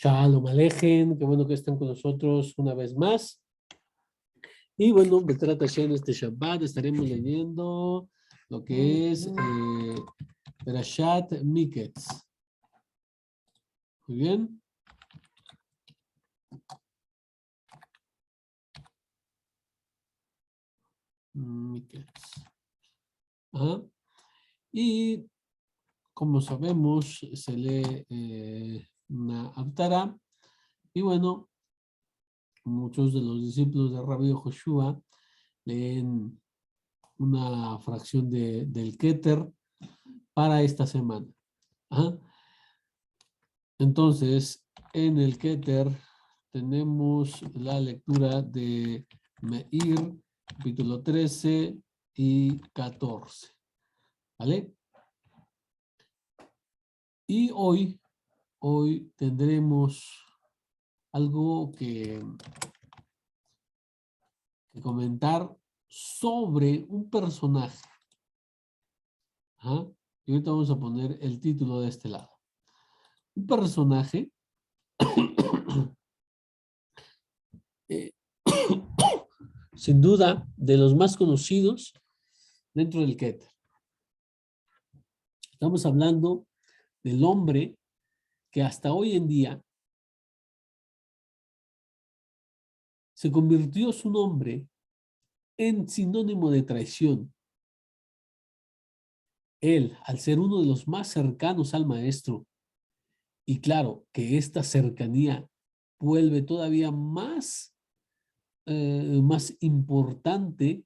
Shalom Alejen, qué bueno que están con nosotros una vez más. Y bueno, Betrat Hashem, este Shabbat estaremos leyendo lo que es Perashat Miketz. Muy bien. Miketz. Ajá. Y como sabemos, se lee una Haftará. Y bueno, muchos de los discípulos de Rabbi Joshua leen una fracción del Keter para esta semana. Ajá. Entonces, en el Keter tenemos la lectura de Meir, capítulo 13 y 14. ¿Vale? Y hoy tendremos algo que comentar sobre un personaje. Ajá. Y ahorita vamos a poner el título de este lado. Un personaje eh, sin duda de los más conocidos dentro del Keter. Estamos hablando del hombre que hasta hoy en día se convirtió su nombre en sinónimo de traición. Él, al ser uno de los más cercanos al maestro, y claro que esta cercanía vuelve todavía más importante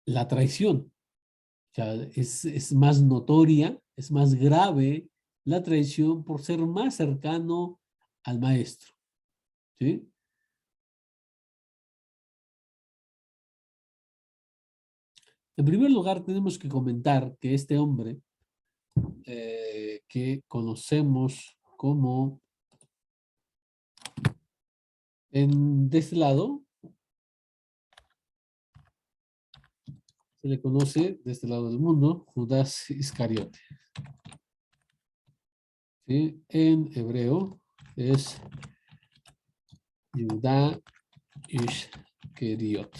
la traición. O sea, es más notoria, es más grave la traición por ser más cercano al maestro. ¿Sí? En primer lugar, tenemos que comentar que este hombre que conocemos como de este lado, se le conoce de este lado del mundo, Judas Iscariote. ¿Sí? En hebreo es Judá Iscariot,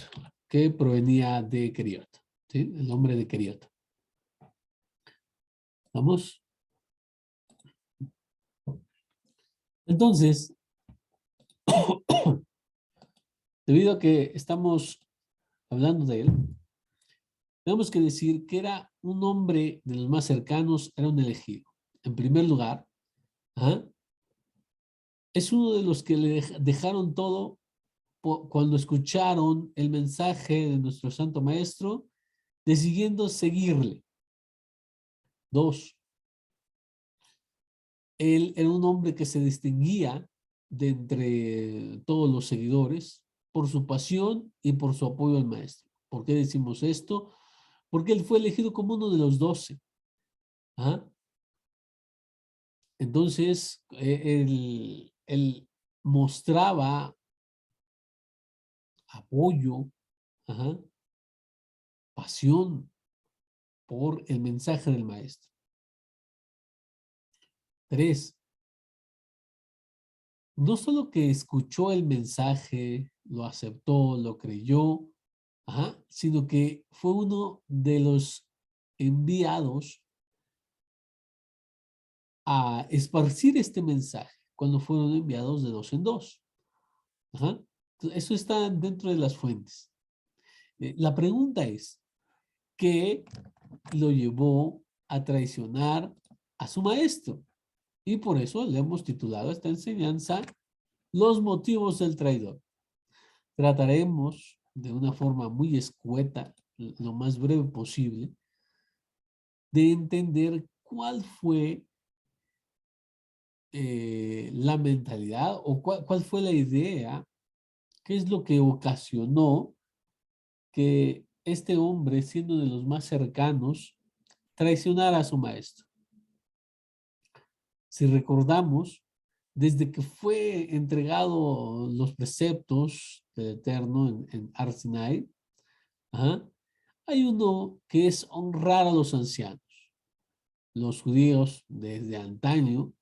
que provenía de Keriot, ¿sí? El nombre de Keriot. ¿Vamos? Entonces, debido a que estamos hablando de él, tenemos que decir que era un hombre de los más cercanos, era un elegido. En primer lugar, es uno de los que le dejaron todo cuando escucharon el mensaje de nuestro Santo Maestro, decidiendo seguirle. 2, él era un hombre que se distinguía de entre todos los seguidores por su pasión y por su apoyo al Maestro. ¿Por qué decimos esto? Porque él fue elegido como uno de los 12. ¿Ah? Entonces, él mostraba apoyo, pasión por el mensaje del Maestro. 3, no solo que escuchó el mensaje, lo aceptó, lo creyó, sino que fue uno de los enviados a esparcir este mensaje cuando fueron enviados de 2 en 2. Eso está dentro de las fuentes. La pregunta es, ¿qué lo llevó a traicionar a su maestro? Y por eso le hemos titulado esta enseñanza Los motivos del traidor. Trataremos de una forma muy escueta, lo más breve posible, de entender cuál fue la mentalidad o cuál fue la idea, qué es lo que ocasionó que este hombre, siendo de los más cercanos, traicionara a su maestro. Si recordamos, desde que fue entregado los preceptos del Eterno en Har Sinai, hay uno que es honrar a los ancianos. los judíos desde antaño,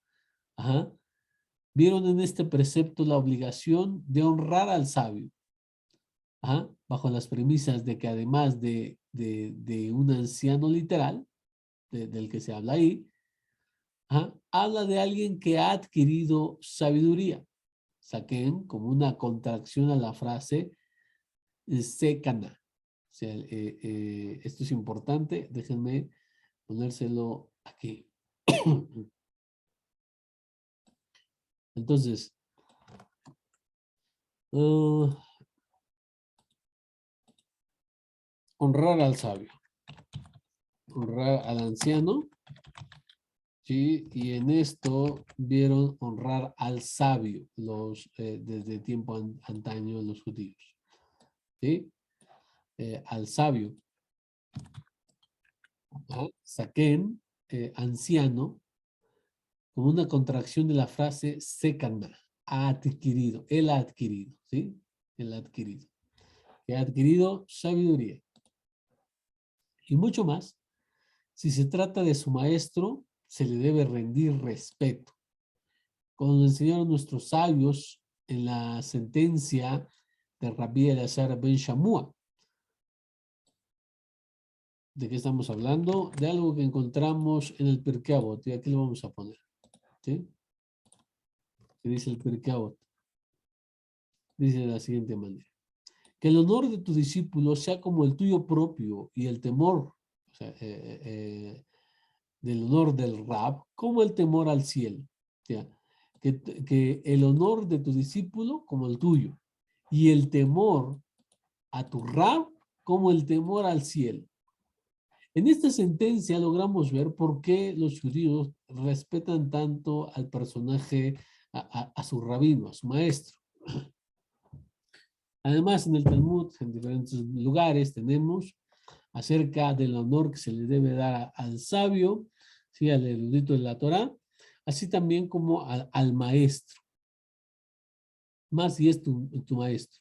ajá, vieron en este precepto la obligación de honrar al sabio, ajá, bajo las premisas de que además de un anciano literal, del que se habla ahí, ajá, habla de alguien que ha adquirido sabiduría. Saquen como una contracción a la frase secana. O sea, esto es importante, déjenme ponérselo aquí. Entonces, honrar al sabio, honrar al anciano, ¿sí? Y en esto vieron honrar al sabio desde tiempo antaño los judíos, ¿sí? Al sabio, saquen, anciano, como una contracción de la frase secana, ha adquirido, él ha adquirido, ¿sí? Él ha adquirido, que ha adquirido sabiduría. Y mucho más, si se trata de su maestro, se le debe rendir respeto. Como nos enseñaron nuestros sabios en la sentencia de Rabbi Elazar ben Shamua. ¿De qué estamos hablando? De algo que encontramos en el Pirkei Avot, y aquí lo vamos a poner, ¿sí? ¿Qué dice el Pirkei Avot? Dice de la siguiente manera: que el honor de tu discípulo sea como el tuyo propio y el temor, o sea, del honor del Rab, como el temor al cielo. ¿Ya? Que el honor de tu discípulo como el tuyo y el temor a tu Rab como el temor al cielo. En esta sentencia logramos ver por qué los judíos respetan tanto al personaje, a su rabino, a su maestro. Además, en el Talmud, en diferentes lugares, tenemos acerca del honor que se le debe dar al sabio, ¿sí? Al erudito de la Torá, así también como al maestro, más si es tu maestro.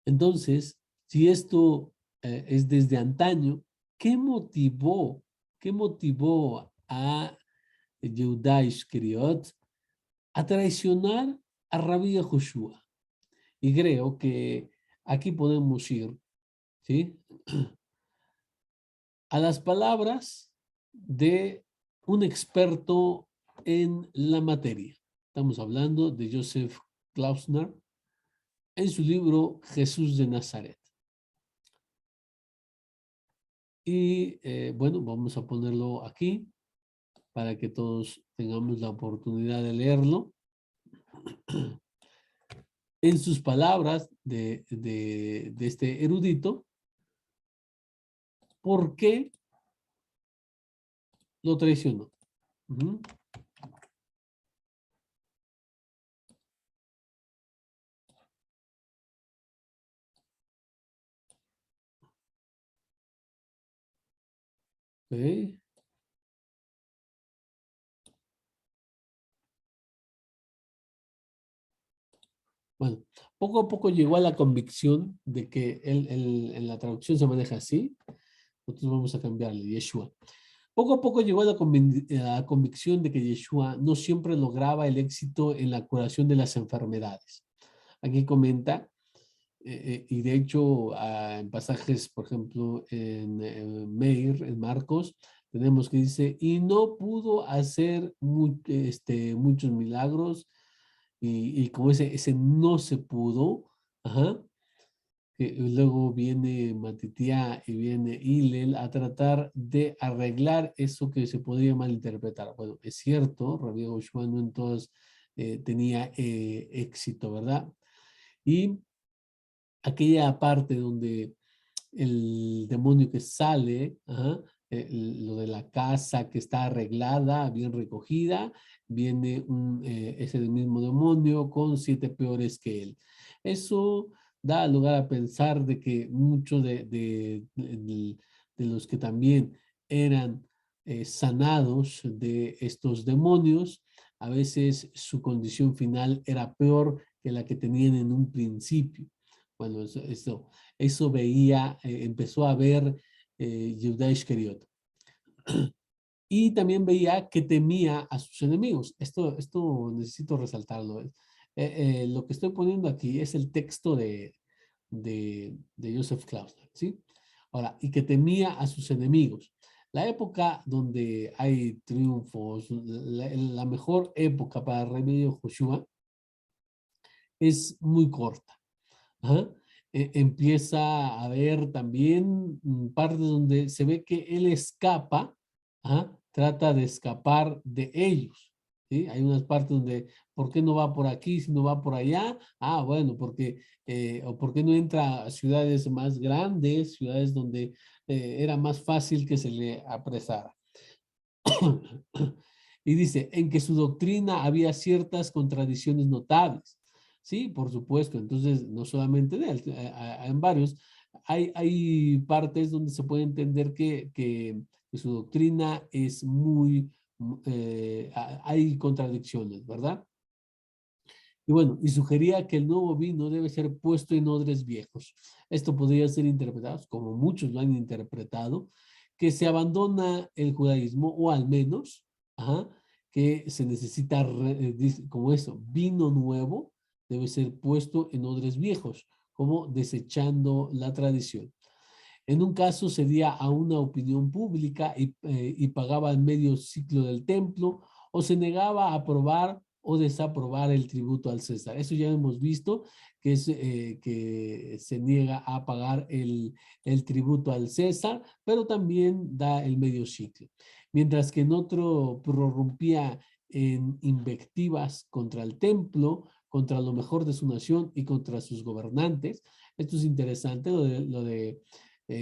Entonces, si esto es desde antaño, qué motivó a Yehuda Ishkeriot a traicionar a Rabbi Yehoshua? Y creo que aquí podemos ir, ¿sí? A las palabras de un experto en la materia. Estamos hablando de Joseph Klausner en su libro Jesús de Nazaret. Y bueno, vamos a ponerlo aquí para que todos tengamos la oportunidad de leerlo. En sus palabras de este erudito, ¿por qué lo traicionó? Okay. Bueno, poco a poco llegó a la convicción de que en la traducción se maneja así. Nosotros vamos a cambiarle, Yeshua. Poco a poco llegó a la convicción de que Yeshua no siempre lograba el éxito en la curación de las enfermedades. Aquí comenta, y de hecho en pasajes, por ejemplo, en Meir, en Marcos, tenemos que dice, y no pudo hacer muchos milagros, y como ese no se pudo, ajá, que luego viene Matitía y viene Hillel a tratar de arreglar eso que se podría malinterpretar. Bueno, es cierto, Rabbi Yehoshua no en todas tenía éxito, ¿verdad? Y aquella parte donde el demonio que sale, ajá, lo de la casa que está arreglada, bien recogida, viene ese mismo demonio con 7 peores que él. Eso da lugar a pensar de que muchos de los que también eran sanados de estos demonios, a veces su condición final era peor que la que tenían en un principio. Bueno, eso veía, empezó a ver Yehuda Ishkeriot. Y también veía que temía a sus enemigos. Esto necesito resaltarlo. Lo que estoy poniendo aquí es el texto de Joseph Klausner, ¿sí? Ahora, y que temía a sus enemigos. La época donde hay triunfos, la mejor época para el remedio Joshua es muy corta. Ajá. Empieza a ver también partes donde se ve que él escapa, ajá, trata de escapar de ellos. ¿Sí? Hay unas partes donde, ¿por qué no va por aquí si no va por allá? Ah, bueno, porque, o ¿por qué no entra a ciudades más grandes, ciudades donde era más fácil que se le apresara? Y dice, en que su doctrina había ciertas contradicciones notables. Sí, por supuesto. Entonces, no solamente de él, en varios, hay partes donde se puede entender que su doctrina es muy, hay contradicciones, ¿verdad? Y bueno, y sugería que el nuevo vino debe ser puesto en odres viejos. Esto podría ser interpretado, como muchos lo han interpretado, que se abandona el judaísmo, o al menos, ajá, que se necesita, como eso, vino nuevo debe ser puesto en odres viejos, como desechando la tradición. En un caso cedía a una opinión pública y pagaba el medio ciclo del templo, o se negaba a aprobar o desaprobar el tributo al César. Eso ya hemos visto, que se niega a pagar el tributo al César, pero también da el medio ciclo. Mientras que en otro prorrumpía en invectivas contra el templo, contra lo mejor de su nación y contra sus gobernantes. Esto es interesante, lo de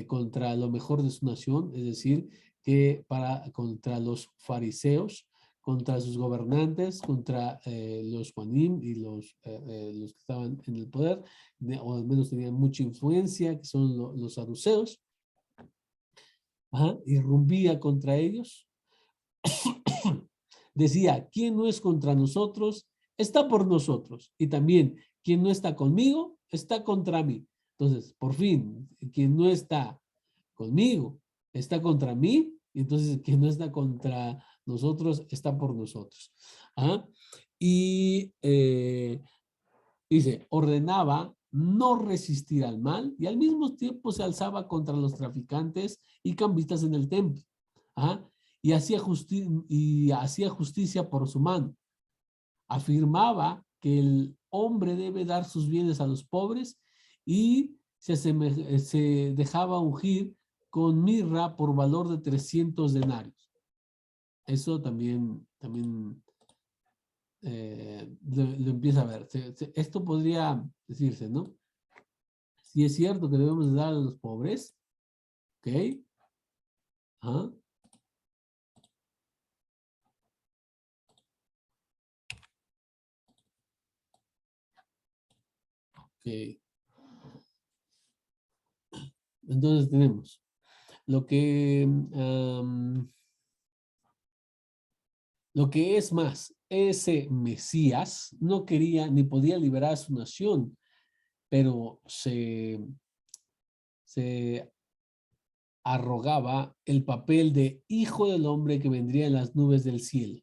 contra lo mejor de su nación, es decir, que contra los fariseos, contra sus gobernantes, contra los Juanim y los que estaban en el poder, o al menos tenían mucha influencia, que son los saduceos, irrumpía contra ellos. Decía, ¿quién no es contra nosotros? Está por nosotros. Y también, quien no está conmigo, está contra mí. Entonces, por fin, quien no está conmigo está contra mí, y entonces quien no está contra nosotros está por nosotros. ¿Ah? Y dice, ordenaba no resistir al mal y al mismo tiempo se alzaba contra los traficantes y cambistas en el templo. ¿Ah? Y hacía justicia por su mano. Afirmaba que el hombre debe dar sus bienes a los pobres y se dejaba ungir con mirra por valor de 300 denarios. Eso también lo empieza a ver. Esto podría decirse, ¿no? Si es cierto que debemos de dar a los pobres, ¿ok? ¿Ah? Ok. Entonces tenemos lo que, lo que es más, ese Mesías no quería ni podía liberar a su nación, pero se arrogaba el papel de hijo del hombre que vendría en las nubes del cielo.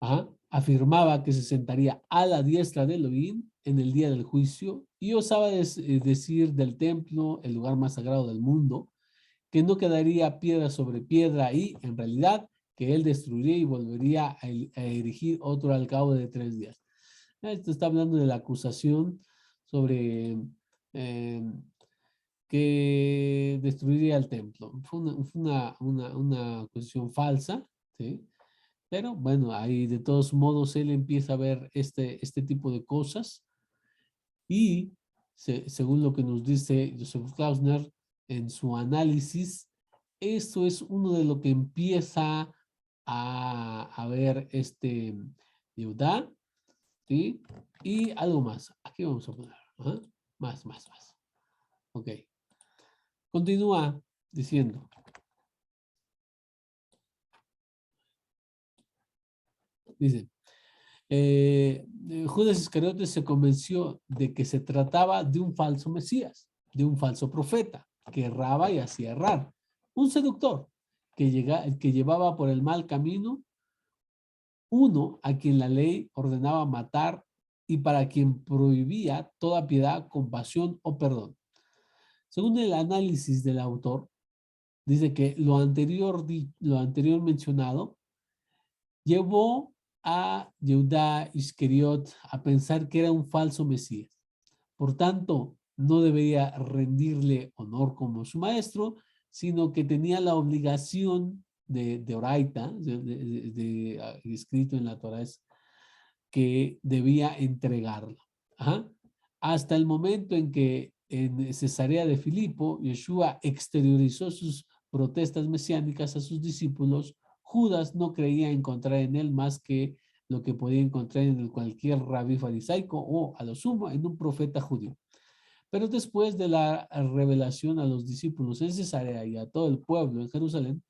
Ajá. Afirmaba que se sentaría a la diestra de Elohim en el día del juicio y osaba decir del templo, el lugar más sagrado del mundo, que no quedaría piedra sobre piedra y, en realidad, que él destruiría y volvería a erigir otro al cabo de 3 días. Esto está hablando de la acusación sobre que destruiría el templo. Fue una acusación falsa, ¿sí? Pero bueno, ahí de todos modos él empieza a ver este tipo de cosas y según lo que nos dice Joseph Klausner en su análisis, esto es uno de lo que empieza a ver Yehudá, ¿sí? Y algo más. Aquí vamos a poner. ¿Ah? Más. Ok. Continúa diciendo. Dice, Judas Iscariote se convenció de que se trataba de un falso Mesías, de un falso profeta, que erraba y hacía errar, un seductor, que llevaba por el mal camino, uno a quien la ley ordenaba matar y para quien prohibía toda piedad, compasión o perdón. Según el análisis del autor, dice que lo anterior mencionado llevó a Yehudá Iscariot a pensar que era un falso Mesías. Por tanto, no debería rendirle honor como su maestro, sino que tenía la obligación de oraita, escrito en la Torah, es que debía entregarla. Ajá. Hasta el momento en que en Cesarea de Filipo, Yeshua exteriorizó sus protestas mesiánicas a sus discípulos, Judas no creía encontrar en él más que lo que podía encontrar en cualquier rabí farisaico o, a lo sumo, en un profeta judío. Pero después de la revelación a los discípulos en Cesarea y a todo el pueblo en Jerusalén,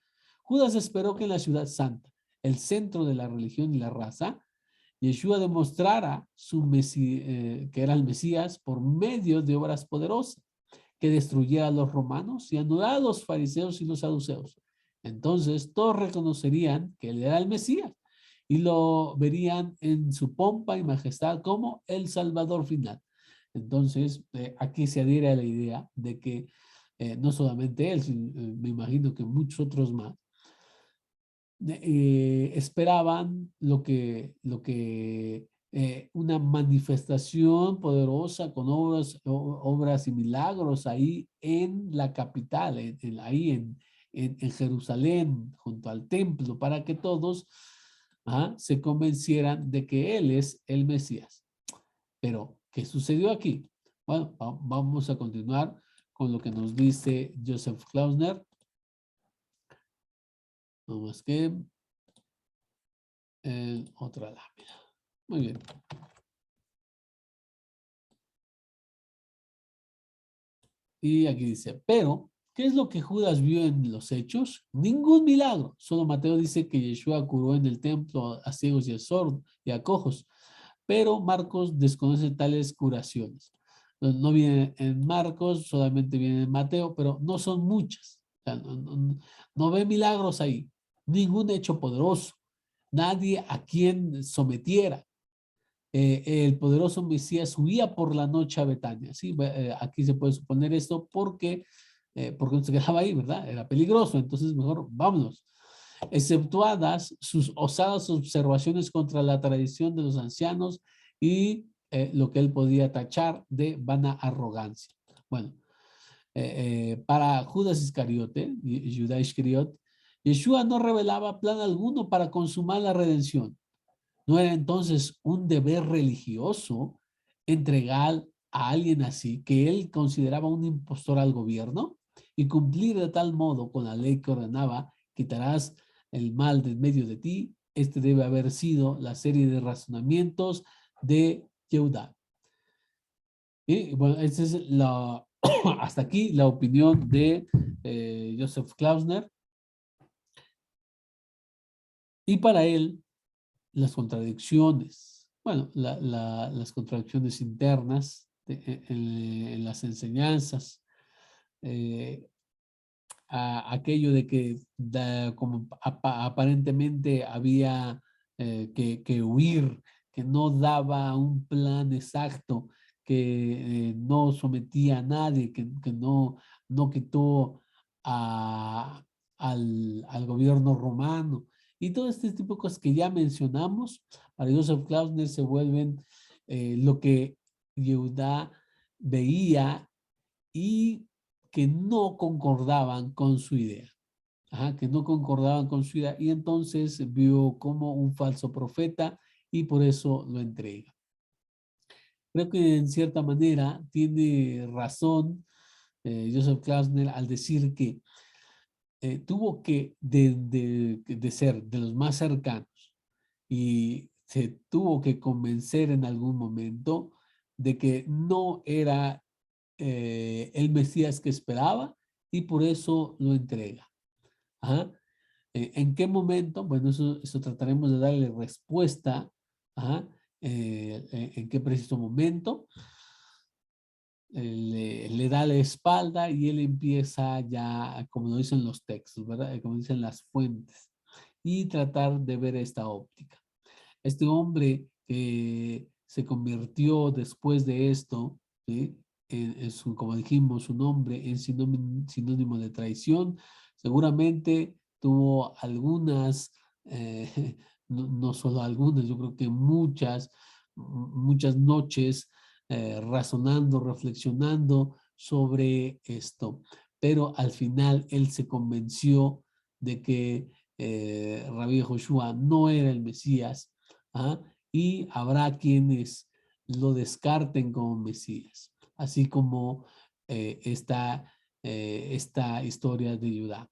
Judas esperó que en la ciudad santa, el centro de la religión y la raza, Yeshua demostrara que era el Mesías por medio de obras poderosas, que destruyera a los romanos y anulara a los fariseos y los saduceos. Entonces todos reconocerían que él era el Mesías y lo verían en su pompa y majestad como el Salvador final. Entonces, aquí se adhiere a la idea de que no solamente él, sino, me imagino que muchos otros más, esperaban una manifestación poderosa con obras y milagros ahí en la capital, ahí en Jerusalén, junto al templo, para que todos se convencieran de que él es el Mesías. Pero, ¿qué sucedió aquí? Bueno, vamos a continuar con lo que nos dice Joseph Klausner. No más que otra lámina. Muy bien. Y aquí dice, pero, ¿qué es lo que Judas vio en los hechos? Ningún milagro. Solo Mateo dice que Yeshua curó en el templo a ciegos y a sordos y a cojos. Pero Marcos desconoce tales curaciones. No viene en Marcos, solamente viene en Mateo, pero no son muchas. O sea, no ve milagros ahí. Ningún hecho poderoso. Nadie a quien sometiera. El poderoso Mesías huía por la noche a Betania. ¿Sí? Aquí se puede suponer esto porque no se quedaba ahí, ¿verdad? Era peligroso, entonces mejor vámonos. Exceptuadas sus osadas observaciones contra la tradición de los ancianos y lo que él podía tachar de vana arrogancia. Bueno, para Judas Iscariote, Judá Iscariot, Yeshua no revelaba plan alguno para consumar la redención. ¿No era entonces un deber religioso entregar a alguien así que él consideraba un impostor al gobierno y cumplir de tal modo con la ley que ordenaba, quitarás el mal de en medio de ti? Este debe haber sido la serie de razonamientos de Yehudá. Y bueno, esa es hasta aquí la opinión de Joseph Klausner. Y para él, las contradicciones, bueno, las contradicciones internas en las enseñanzas, aquello de que como aparentemente había que huir, que no daba un plan exacto, que no sometía a nadie, que no quitó al gobierno romano. Y todo este tipo de cosas que ya mencionamos, para Joseph Klausner se vuelven lo que Yehudá veía y que no concordaban con su idea. Que no concordaban con su idea y entonces vio como un falso profeta y por eso lo entrega. Creo que en cierta manera tiene razón Joseph Klausner al decir que tuvo que de ser de los más cercanos y se tuvo que convencer en algún momento de que no era el Mesías que esperaba y por eso lo entrega. Ajá. ¿En qué momento? Bueno, eso trataremos de darle respuesta. Ajá. ¿En qué preciso momento? le da la espalda y él empieza ya, como lo dicen los textos, ¿verdad? Como dicen las fuentes, y tratar de ver esta óptica. Este hombre que se convirtió después de esto, ¿sí? Como dijimos, su nombre en sinónimo de traición, seguramente tuvo algunas, no solo algunas, yo creo que muchas noches razonando, reflexionando sobre esto. Pero al final él se convenció de que Rabbi Joshua no era el Mesías. ¿Ah? Y habrá quienes lo descarten como Mesías, así como esta historia de Judá.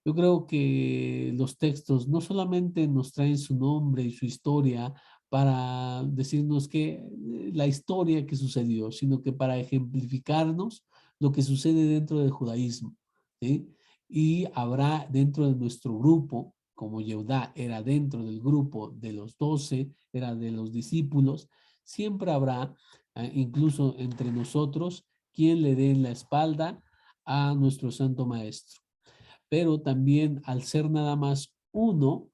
Yo creo que los textos no solamente nos traen su nombre y su historia para decirnos que la historia que sucedió, sino que para ejemplificarnos lo que sucede dentro del judaísmo, ¿sí? Y habrá dentro de nuestro grupo, como Yehudá era dentro del grupo de los 12, era de los discípulos, siempre habrá, incluso entre nosotros, quien le dé la espalda a nuestro santo maestro. Pero también al ser nada más uno,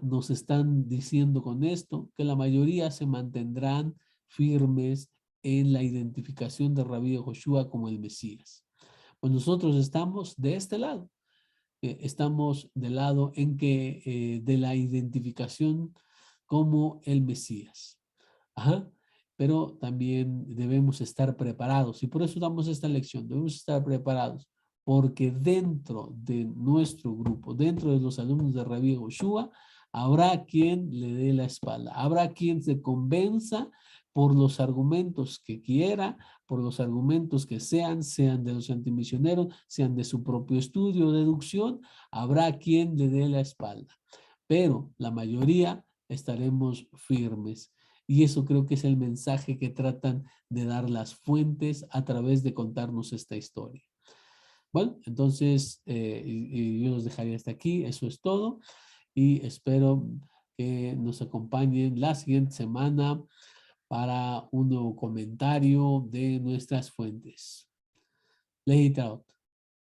nos están diciendo con esto que la mayoría se mantendrán firmes en la identificación de Rabí Joshua como el Mesías. Pues nosotros estamos de este lado, estamos del lado en que de la identificación como el Mesías. Ajá. Pero también debemos estar preparados y por eso damos esta lección, debemos estar preparados porque dentro de nuestro grupo, dentro de los alumnos de Rabí Joshua, habrá quien le dé la espalda, habrá quien se convenza por los argumentos que quiera, por los argumentos que sean de los antimisioneros, sean de su propio estudio o deducción, habrá quien le dé la espalda. Pero la mayoría estaremos firmes. Y eso creo que es el mensaje que tratan de dar las fuentes a través de contarnos esta historia. Bueno, entonces yo los dejaría hasta aquí. Eso es todo. Y espero que nos acompañen la siguiente semana para un nuevo comentario de nuestras fuentes. Leí out.